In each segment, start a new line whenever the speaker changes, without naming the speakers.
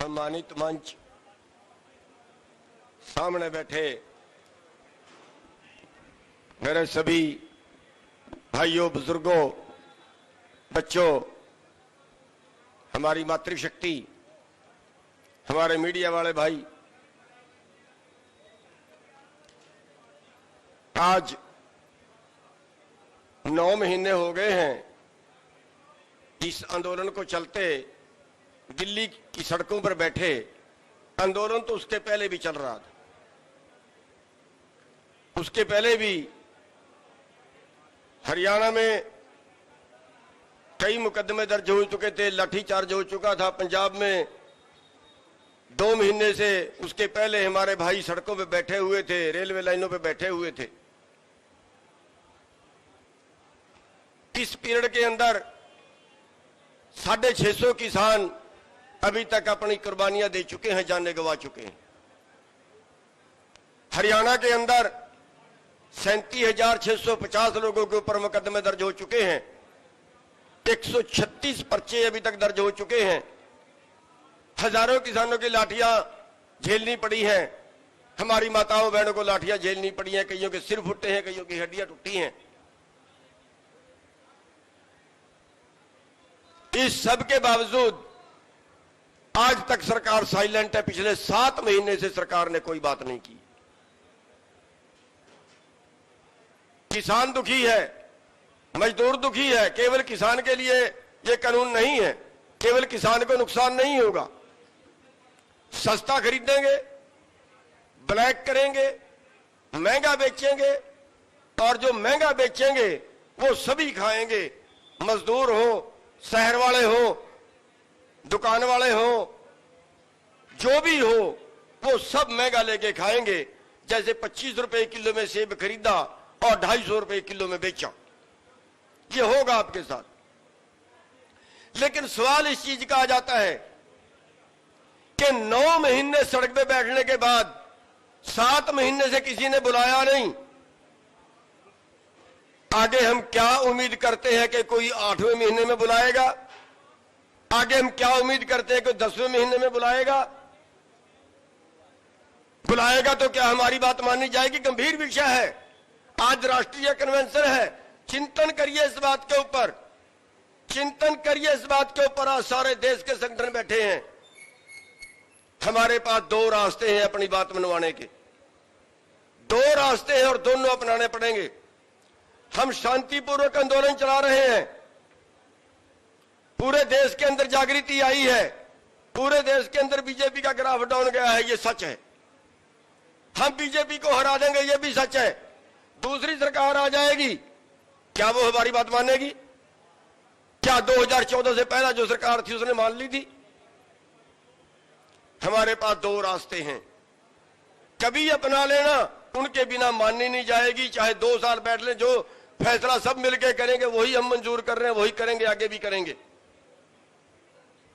सम्मानित मंच, सामने बैठे मेरे सभी भाइयों, बुजुर्गों, बच्चों, हमारी मातृशक्ति, हमारे मीडिया वाले भाई, आज 9 महीने हो गए हैं इस आंदोलन को चलते। दिल्ली की सड़कों पर बैठे आंदोलन तो उसके पहले भी चल रहा था। उसके पहले भी हरियाणा में कई मुकदमे दर्ज हो चुके थे, लाठीचार्ज हो चुका था। पंजाब में 2 महीने से उसके पहले हमारे भाई सड़कों पे बैठे हुए थे, रेलवे लाइनों पे बैठे हुए थे। इस पीरियड के अंदर 650 किसान अभी तक अपनी कुर्बानियां दे चुके हैं, जानें गंवा चुके हैं। हरियाणा के अंदर 37,650 लोगों के ऊपर मुकदमे दर्ज हो चुके हैं। 136 पर्चे अभी तक दर्ज हो चुके हैं। हजारों किसानों की लाठियां झेलनी पड़ी हैं। हमारी माताओं बहनों को लाठियां झेलनी पड़ी हैं। कईयों के सिर फुटे हैं, कईयों की हड्डियां टूटी हैं। इस सब के बावजूद आज तक सरकार साइलेंट है। पिछले 7 महीने से सरकार ने कोई बात नहीं की। किसान दुखी है, मजदूर दुखी है। केवल किसान के लिए यह कानून नहीं है, केवल किसान को नुकसान नहीं होगा। सस्ता खरीदेंगे, ब्लैक करेंगे, महंगा बेचेंगे, और जो महंगा बेचेंगे वो सभी खाएंगे। मजदूर हो, शहर वाले हो, दुकान वाले हो, जो भी हो, वो सब महंगा लेके खाएंगे। जैसे 25 रुपए किलो में सेब खरीदा और 250 रुपए किलो में बेचा, ये होगा आपके साथ। लेकिन सवाल इस चीज का आ जाता है कि 9 महीने सड़क पे बैठने के बाद 7 महीने से किसी ने बुलाया नहीं। आगे हम क्या उम्मीद करते हैं कि कोई 8वें महीने में बुलाएगा? आगे हम क्या उम्मीद करते हैं कि 10वें महीने में बुलाएगा? बुलाएगा तो क्या हमारी बात मानी जाएगी? गंभीर विषय है। आज राष्ट्रीय कन्वेंशन है। चिंतन करिए इस बात के ऊपर, चिंतन करिए इस बात के ऊपर। आज सारे देश के संगठन बैठे हैं। हमारे पास 2 रास्ते हैं अपनी बात मनवाने के। 2 रास्ते हैं और दोनों अपनाने पड़ेंगे। हम शांतिपूर्वक आंदोलन चला रहे हैं। पूरे देश के अंदर जागृति आई है। पूरे देश के अंदर बीजेपी का ग्राफ डाउन गया है, ये सच है। हम बीजेपी को हरा देंगे, ये भी सच है। दूसरी सरकार आ जाएगी, क्या वो हमारी बात मानेगी? क्या 2014 से पहला जो सरकार थी उसने मान ली थी? हमारे पास 2 रास्ते हैं। कभी अपना लेना, उनके बिना माननी नहीं जाएगी। चाहे 2 साल बैठ ले, जो फैसला सब मिलकर करेंगे वही हम मंजूर कर रहे हैं, वही करेंगे, आगे भी करेंगे।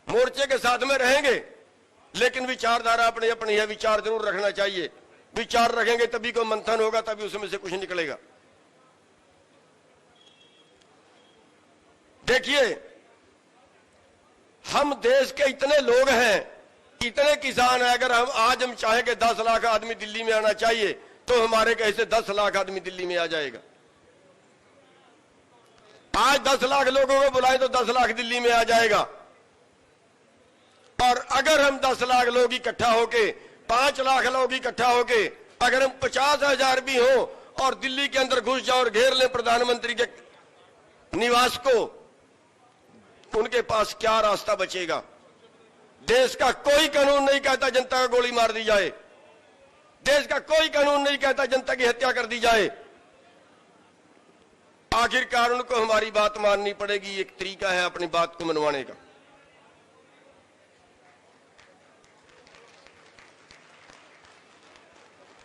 मोर्चे के साथ में रहेंगे, लेकिन विचारधारा अपनी अपनी है। विचार जरूर रखना चाहिए। विचार रखेंगे तभी कोई मंथन होगा, तभी उसमें से कुछ निकलेगा। देखिए, हम देश के इतने लोग हैं, इतने किसान हैं। अगर हम चाहें कि 10 लाख आदमी दिल्ली में आना चाहिए, तो हमारे कैसे 10 लाख आदमी दिल्ली में आ जाएगा। आज 10 लाख लोगों को बुलाए तो 10 लाख दिल्ली में आ जाएगा। और अगर हम 10 लाख लोग इकट्ठा होके, 5 लाख लोग इकट्ठा होके, अगर हम 50,000 भी हो और दिल्ली के अंदर घुस जाओ और घेर ले प्रधानमंत्री के निवास को, उनके पास क्या रास्ता बचेगा? देश का कोई कानून नहीं कहता जनता को गोली मार दी जाए। देश का कोई कानून नहीं कहता जनता की हत्या कर दी जाए। आखिरकार उनको हमारी बात माननी पड़ेगी। एक तरीका है अपनी बात को मनवाने का।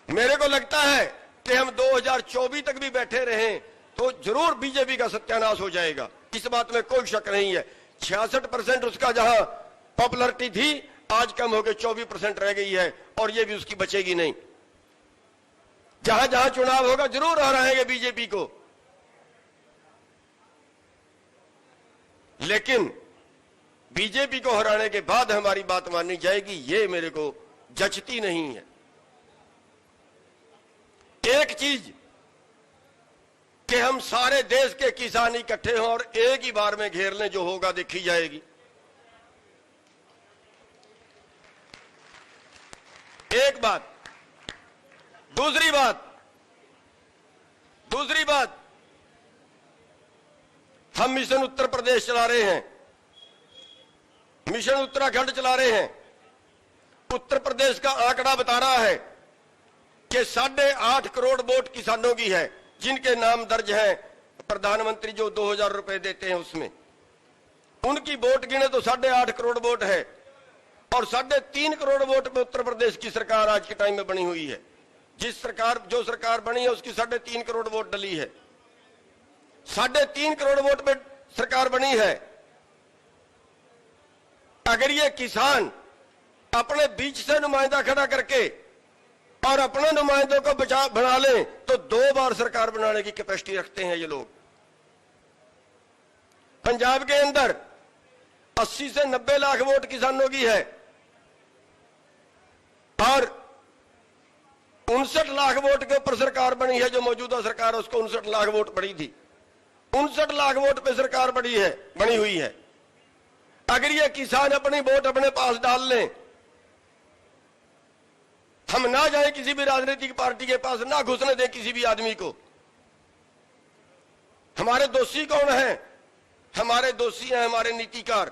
मेरे को लगता है कि हम 2024 तक भी बैठे रहें तो जरूर बीजेपी का सत्यानाश हो जाएगा। इस बात में कोई शक नहीं है। 66% उसका जहां पॉपुलरिटी थी, आज कम होकर 24% रह गई है, और ये भी उसकी बचेगी नहीं। जहां जहां चुनाव होगा जरूर हराएंगे बीजेपी को। लेकिन बीजेपी को हराने के बाद हमारी बात माननी जाएगी, ये मेरे को जचती नहीं है। एक चीज कि हम सारे देश के किसान इकट्ठे हों और एक ही बार में घेर लें, जो होगा देखी जाएगी। एक बात। दूसरी बात, हम मिशन उत्तर प्रदेश चला रहे हैं, मिशन उत्तराखंड चला रहे हैं। उत्तर प्रदेश का आंकड़ा बता रहा है कि 8.5 करोड़ वोट किसानों की है, जिनके नाम दर्ज है। प्रधानमंत्री जो 2000 रुपए देते हैं उसमें उनकी वोट गिने तो 8.5 करोड़ वोट है, और 3.5 करोड़ वोट में उत्तर प्रदेश की सरकार आज के टाइम में बनी हुई है। जो सरकार बनी है उसकी 3.5 करोड़ वोट डली है। 3.5 करोड़ वोट में सरकार बनी है। अगर ये किसान अपने बीच से नुमाइंदा खड़ा करके और अपने नुमाइंदों को बना लें तो 2 बार सरकार बनाने की कैपेसिटी रखते हैं ये लोग। पंजाब के अंदर 80 से 90 लाख वोट किसानों की है और 59 लाख वोट के ऊपर सरकार बनी है। जो मौजूदा सरकार है उसको 59 लाख वोट पड़ी थी, 59 लाख वोट पे सरकार बनी हुई है। अगर ये किसान अपनी वोट अपने पास डाल लें, हम ना जाए किसी भी राजनीतिक पार्टी के पास, ना घुसने दें किसी भी आदमी को। हमारे दोषी कौन है? हमारे दोषी हैं हमारे नीतिकार,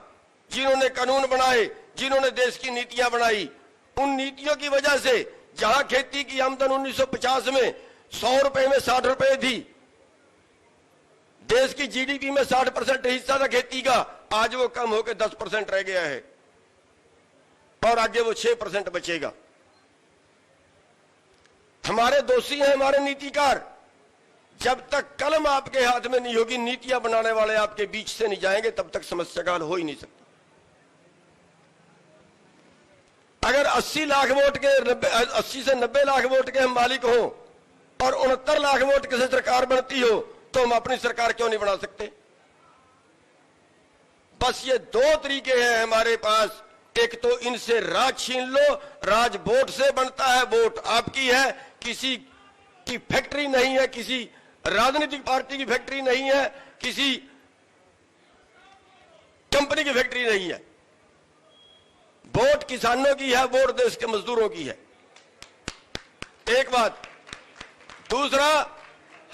जिन्होंने कानून बनाए, जिन्होंने देश की नीतियां बनाई। उन नीतियों की वजह से जहां खेती की आमदन 1950 में 100 रुपए में 60 रुपए थी, देश की जीडीपी में 60% हिस्सा था खेती का, आज वो कम होकर 10% रह गया है और आगे वो 6% बचेगा। हमारे दोषी हैं हमारे नीतिकार। जब तक कलम आपके हाथ में नहीं होगी, नीतियां बनाने वाले आपके बीच से नहीं जाएंगे, तब तक समस्या का हल हो ही नहीं सकता। अगर 80 लाख वोट के 80 से 90 लाख वोट के हम मालिक हो और 69 लाख वोट के से सरकार बनती हो, तो हम अपनी सरकार क्यों नहीं बना सकते? बस ये 2 तरीके हैं हमारे पास। एक तो इनसे राज छीन लो, राज वोट से बनता है, वोट आपकी है, किसी की फैक्ट्री नहीं है, किसी राजनीतिक पार्टी की फैक्ट्री नहीं है, किसी कंपनी की फैक्ट्री नहीं है। वोट किसानों की है, वोट देश के मजदूरों की है। एक बात। दूसरा,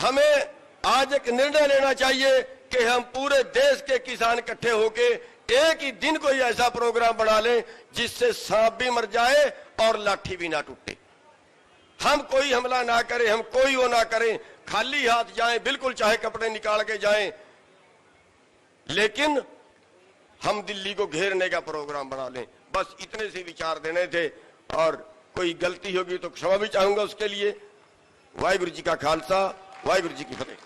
हमें आज एक निर्णय लेना चाहिए कि हम पूरे देश के किसान इकट्ठे होके एक ही दिन कोई ऐसा प्रोग्राम बना लें जिससे सांप भी मर जाए और लाठी भी ना टूटे। हम कोई हमला ना करें, हम कोई वो ना करें, खाली हाथ जाएं, बिल्कुल चाहे कपड़े निकाल के जाएं, लेकिन हम दिल्ली को घेरने का प्रोग्राम बना लें। बस इतने से विचार देने थे, और कोई गलती होगी तो क्षमा भी चाहूंगा उसके लिए। वाहिगुरु जी का खालसा, वाहिगुरु जी की फतेह।